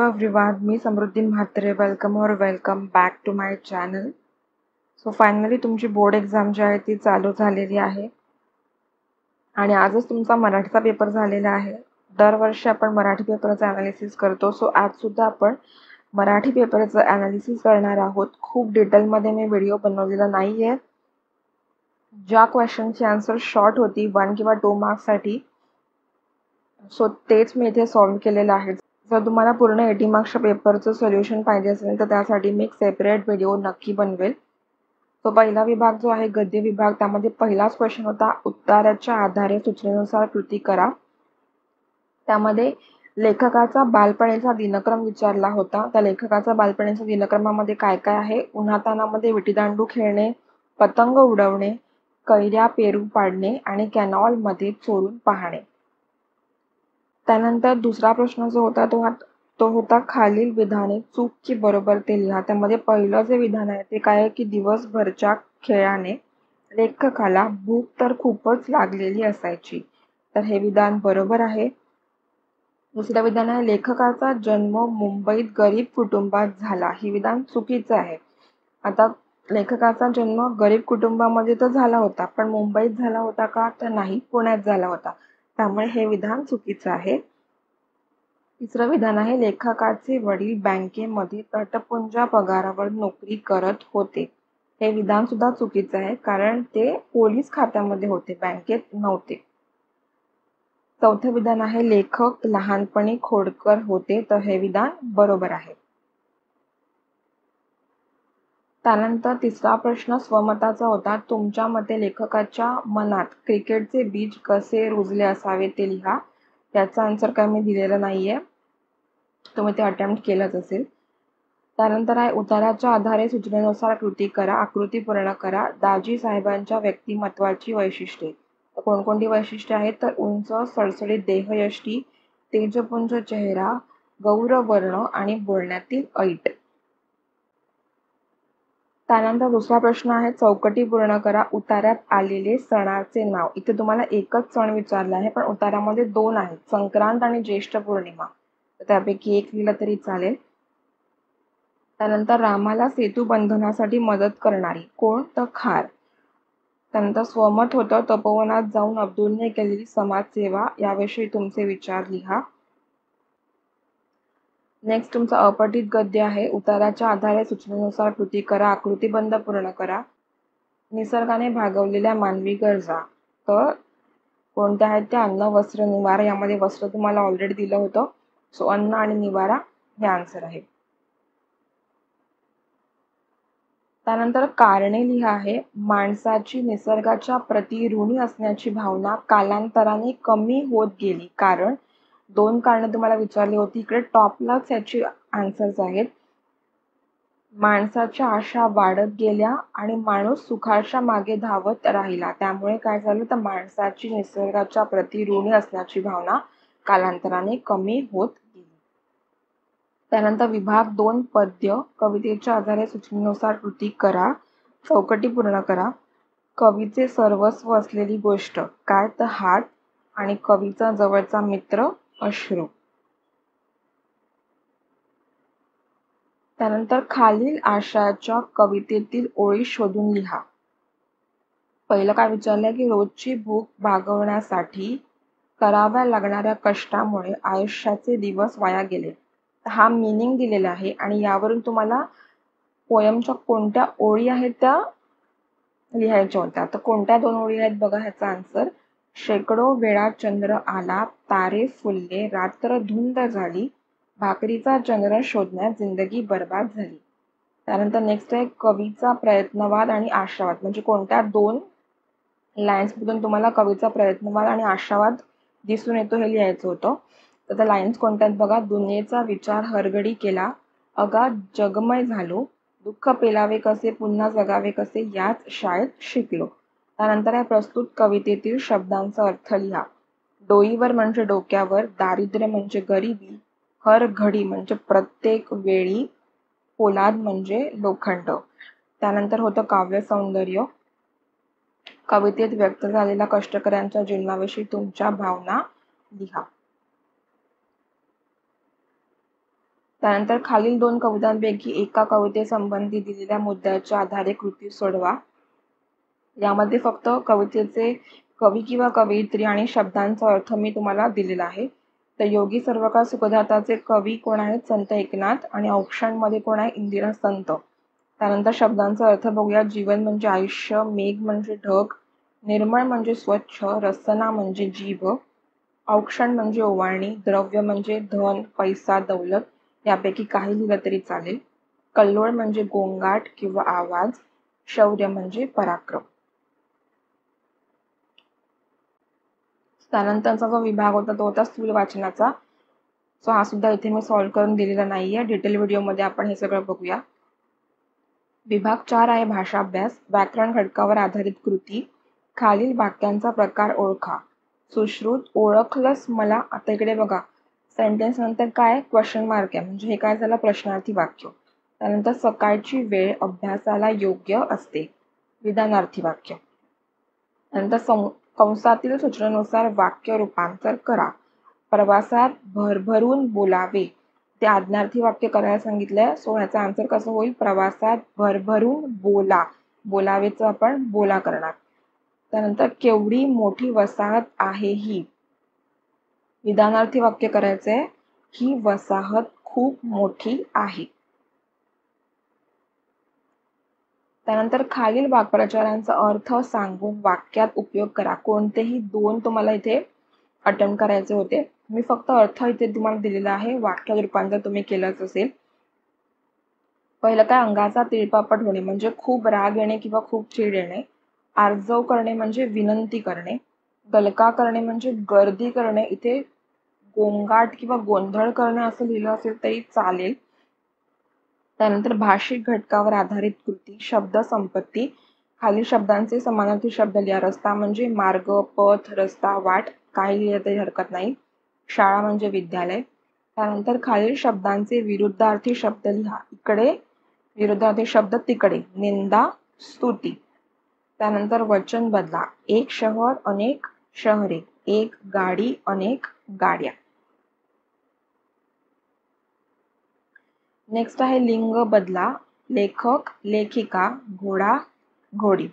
Everyone, मी Samruddhi Mhatre. Welcome back to my channel. So finally तुमची board exam जी आहे ती चालू झालेली आहे आणि आजच तुमचा मराठीचा पेपर झालेला आहे. दरवर्षी आपण मराठी पेपरचं ॲनालिसिस करतो. सो आजसुद्धा आपण मराठी पेपरचं ॲनालिसिस करणार आहोत. खूप डिटेलमध्ये मी व्हिडिओ बनवलेला नाही आहे. ज्या क्वेश्चनची आन्सर शॉर्ट होती 1 किंवा 2 मार्क्ससाठी, सो तेच मी इथे सॉल्व्ह केलेलं आहे. जर तुम्हाला पूर्ण 80 मार्क्सच्या पेपरचं सोल्युशन पाहिजे असेल तर त्यासाठी मी एक सेपरेट व्हिडिओ नक्की बनवेल. तो पहिला विभाग जो आहे गद्य विभाग, त्यामध्ये पहिलाच क्वेश्चन होता उत्तराच्या आधारे सूचनेनुसार कृती करा. त्यामध्ये लेखकाचा बालपणीचा दिनक्रम विचारला होता. त्या लेखकाचा बालपणीच्या दिनक्रमामध्ये काय काय आहे? उन्हातानामध्ये विटीदांडू खेळणे, पतंग उडवणे, कैऱ्या पेरू पाडणे आणि कॅनॉलमध्ये चोरून पाहणे. त्यानंतर दुसरा प्रश्न जो होता तो होता खालील विधाने चूक की बरोबर ते लिहा. त्यामध्ये पहिलं जे विधान आहे ते काय आहे की दिवसभरच्या खेळाने लेखकाला भूक तर खूपच लागलेली असायची, तर हे विधान बरोबर आहे. दुसरं विधान आहे लेखकाचा जन्म मुंबईत गरीब कुटुंबात झाला. हे विधान चुकीचं आहे. आता लेखकाचा जन्म गरीब कुटुंबामध्ये तर झाला होता, पण मुंबईत झाला होता का? तर नाही, पुण्यात झाला होता. त्यामुळे हे विधान चुकीचं आहे. तिसरं विधान आहे लेखकाचे वडील बँकेमध्ये तटपुंजा पगारावर नोकरी करत होते. हे विधान सुद्धा चुकीचं आहे, कारण ते पोलीस खात्यामध्ये होते, बँकेत नव्हते. चौथं विधान आहे लेखक लहानपणी खोडकर होते, तर हे विधान बरोबर आहे. त्यानंतर तिसरा प्रश्न स्वमताचा होता. तुमच्या मते लेखकाच्या मनात क्रिकेटचे बीज कसे रुजले असावे ते लिहा. याचा आन्सर काय मी दिलेलं नाहीये, तुम्ही ते अटेम्प्ट केलंच असेल. त्यानंतर आहे उताराच्या आधारे सूचनेनुसार कृती करा, आकृती पूर्ण करा. दाजी साहेबांच्या व्यक्तिमत्वाची वैशिष्ट्ये. कोणकोणती वैशिष्ट्ये आहेत? तर उंच सडसडीत देहयष्टी, तेजपुंज चेहरा, गौरवर्ण आणि बोलण्यातील ऐट. त्यानंतर दुसरा प्रश्न आहे चौकटी पूर्ण करा. उतार्यात आलेले सणाचे नाव. इथे तुम्हाला एकच सण विचारला आहे, पण उतार्यामध्ये 2 आहेत, संक्रांत आणि ज्येष्ठ पौर्णिमा. तर त्यापैकी एक लिहिलं तरी चालेल. त्यानंतर रामाला सेतू बंधनासाठी मदत करणारी कोण? तर खार. त्यानंतर स्वमत होतं तपोवनात जाऊन अब्दुलने केलेली समाजसेवा. याविषयी तुमचे विचार लिहा. नेक्स्ट तुमचं अपठित गद्य आहे. उताराच्या आधारे सूचनेनुसार कृती करा, आकृतीबंध पूर्ण करा. निसर्गाने भागवलेल्या मानवी गरजा. तर कोणत्या आहेत त्या? अन्न, वस्त्र, निवारा. यामध्ये वस्त्र तुम्हाला ऑलरेडी दिलं होतं, सो अन्न आणि निवारा हे आन्सर आहे. त्यानंतर कारणे लिहा आहे. माणसाची निसर्गाच्या प्रती ऋणी असण्याची भावना कालांतराने कमी होत गेली. कारण 2 कारणं तुम्हाला विचारली होती. इकडे टॉपलाच याची आन्सर्स आहेत. माणसाच्या आशा वाढत गेल्या आणि माणूस सुखाच्या मागे धावत राहिला. त्यामुळे काय झालं? तर माणसाची निसर्गाच्या प्रती ऋणी असण्याची भावना कालांतराने कमी होत गेली. त्यानंतर विभाग 2 पद्य. कवितेच्या आधारे सूचनेनुसार कृती करा, चौकटी पूर्ण करा. कवीचे सर्वस्व असलेली गोष्ट काय? तर हात. आणि कवीचा जवळचा मित्र अश्रू. त्यानंतर खालील आशयाच्या कवितेतील ओळी शोधून लिहा. पहिलं काय विचारलंय की रोजची भूक भागवण्यासाठी कराव्या लागणाऱ्या कष्टामुळे आयुष्याचे दिवस वाया गेले. हा मीनिंग दिलेला आहे आणि यावरून तुम्हाला पोयमच्या कोणत्या ओळी आहेत त्या लिहायच्या होत्या. तर कोणत्या 2 ओळी आहेत बघा ह्याचा आन्सर. शेकडो वेळा चंद्र आला, तारे फुलले, रात्र धुंद झाली, भाकरीचा चंद्र शोधण्यात जिंदगी बर्बाद झाली. त्यानंतर नेक्स्ट आहे कवीचा प्रयत्नवाद आणि आशावाद. म्हणजे कोणत्या 2 लाईन्समधून तुम्हाला कवीचा प्रयत्नवाद आणि आशावाद दिसून येतो हे लिहायचं होतं. तर त्या लाईन्स कोणत्या आहेत बघा. दुनियेचा विचार हरगडी केला, अगाध जगमय झालो, दुःख पेलावे कसे पुन्हा जगावे कसे याच शाळेत शिकलो. त्यानंतर आहे प्रस्तुत कवितेतील शब्दांचा अर्थ लिहा. डोईवर म्हणजे डोक्यावर, दारिद्र्य म्हणजे गरिबी, हर घडी म्हणजे प्रत्येक वेळी, पोलाद म्हणजे लोखंड. त्यानंतर होतं काव्य सौंदर्य. कवितेत व्यक्त झालेल्या कष्टकऱ्यांच्या जीवनाविषयी तुमच्या भावना लिहा. त्यानंतर खालील 2 कवितांपैकी एका कवितेसंबंधी दिलेल्या मुद्द्याच्या आधारे कृती सोडवा. यामध्ये फक्त कवितेचे कवी किंवा कवयित्री आणि शब्दांचा अर्थ मी तुम्हाला दिलेला आहे. तर योगी सर्वकाळ सुखदाताचे कवी कोण आहेत? संत एकनाथ. आणि औक्षणमध्ये कोण आहे? इंदिरा संत. त्यानंतर शब्दांचा अर्थ बघूया. जीवन म्हणजे आयुष्य, मेघ म्हणजे ढग, निर्मळ म्हणजे स्वच्छ, रसना म्हणजे जीभ, औक्षण म्हणजे ओवाळणी, द्रव्य म्हणजे धन, पैसा, दौलत, यापैकी काही लिहिलं तरी चालेल. कल्लोळ म्हणजे गोंगाट किंवा आवाज, शौर्य म्हणजे पराक्रम. त्यानंतरचा जो विभाग होता तो होता स्थूल वाचनाचा. सो हा सुद्धा इथे मी सॉल्व्ह करून दिलेला नाहीये. डिटेल व्हिडिओमध्ये आपण हे सगळं बघूया. विभाग 4 आहे भाषाभ्यास. व्याकरण घटकावर आधारित कृती. खालील वाक्यांचा प्रकार ओळखा. सुश्रुत, ओळखलंस मला. आता इकडे बघा, सेंटेन्स नंतर काय? क्वेश्चन मार्क आहे, म्हणजे हे काय झालं? प्रश्नार्थी वाक्य. त्यानंतर सकाळची वेळ अभ्यासाला योग्य असते, विधानार्थी वाक्य. नंतर कंसातील सूचनेनुसार वाक्य रूपांतर करा. प्रवासात भरभरून बोलावे, ते आज्ञार्थी वाक्य करायला सांगितलंय. सो ह्याचा आन्सर कसं होईल? प्रवासात भरभरून बोला. बोलावेचं आपण बोला करणार. त्यानंतर केवढी मोठी वसाहत आहे ही, विधानार्थी वाक्य करायचंय. ही वसाहत खूप मोठी आहे. त्यानंतर खालील वाक्प्रचारांचा अर्थ सांगून वाक्यात उपयोग करा. कोणतेही 2 तुम्हाला इथे अटेम्प्ट करायचे होते. मी फक्त अर्थ इथे तुम्हाला दिलेला आहे. वाक्यात रूपांतर तुम्ही केलंच असेल. पहिलं काय? अंगाचा तिळपापड होणे म्हणजे खूप राग येणे किंवा खूप चीड येणे. आर्जव करणे म्हणजे विनंती करणे. गलका करणे म्हणजे गर्दी करणे. इथे गोंगाट किंवा गोंधळ करणे असं लिहिलं असेल तरी चालेल. त्यानंतर भाषिक घटकावर आधारित कृती. शब्द संपत्ती. खालील शब्दांचे समानार्थी शब्द लिहा. रस्ता म्हणजे मार्ग, पथ, रस्ता, वाट, काही लिहिलं तरी हरकत नाही. शाळा म्हणजे विद्यालय. त्यानंतर खालील शब्दांचे विरुद्धार्थी शब्द लिहा. इकडे विरुद्धार्थी शब्द, तिकडे. निंदा, स्तुती. त्यानंतर वचन बदला. एक शहर, अनेक शहरे. एक गाडी, अनेक गाड्या. नेक्स्ट आहे लिंग बदला. लेखक, लेखिका, घोडा, घोडी.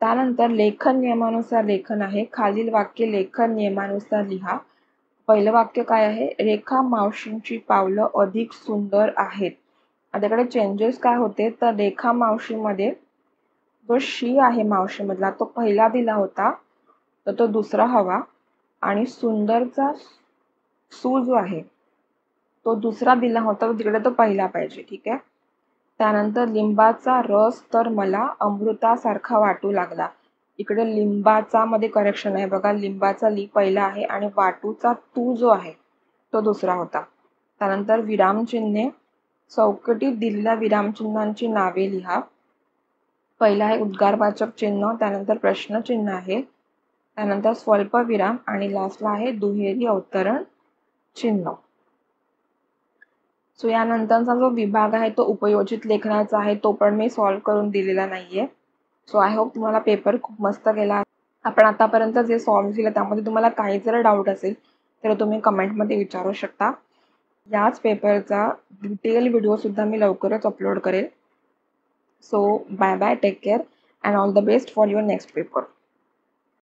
त्यानंतर लेखन नियमानुसार लेखन आहे. खालील वाक्य लेखन नियमानुसार लिहा. पहिलं वाक्य काय आहे? रेखा मावशींची पावलं अधिक सुंदर आहेत. आता इकडे चेंजेस काय होते? तर रेखा मावशीमध्ये जो शी आहे मावशीमधला तो पहिला दिला होता, तर तो दुसरा हवा. आणि सुंदरचा सू जो आहे तो दुसरा दिला होता, तो तिकडे तो पहिला पाहिजे. ठीक आहे. त्यानंतर लिंबाचा रस तर मला अमृतासारखा वाटू लागला. इकडे लिंबाचा मध्ये करेक्शन आहे बघा. लिंबाचा ली पहिला आहे आणि वाटूचा तू जो आहे तो दुसरा होता. त्यानंतर विरामचिन्हे. चौकटीत दिलेल्या विरामचिन्हांची नावे लिहा. पहिला आहे उद्गारवाचक चिन्ह, त्यानंतर प्रश्नचिन्ह आहे, त्यानंतर स्वल्पविराम आणि लास्टला आहे दुहेरी अवतरण चिन्ह. सो यानंतरचा जो विभाग आहे तो उपयोजित लेखनाचा आहे. तो पण मी सॉल्व्ह करून दिलेला नाहीये. सो आय होप तुम्हाला पेपर खूप मस्त गेला. आपण आतापर्यंत जे सॉल्व्ह केलं त्यामध्ये तुम्हाला काही जर डाऊट असेल तर तुम्ही कमेंटमध्ये विचारू शकता. याच पेपरचा डिटेल व्हिडिओ सुद्धा मी लवकरच अपलोड करेल. So bye bye, take care and all the best for your next paper.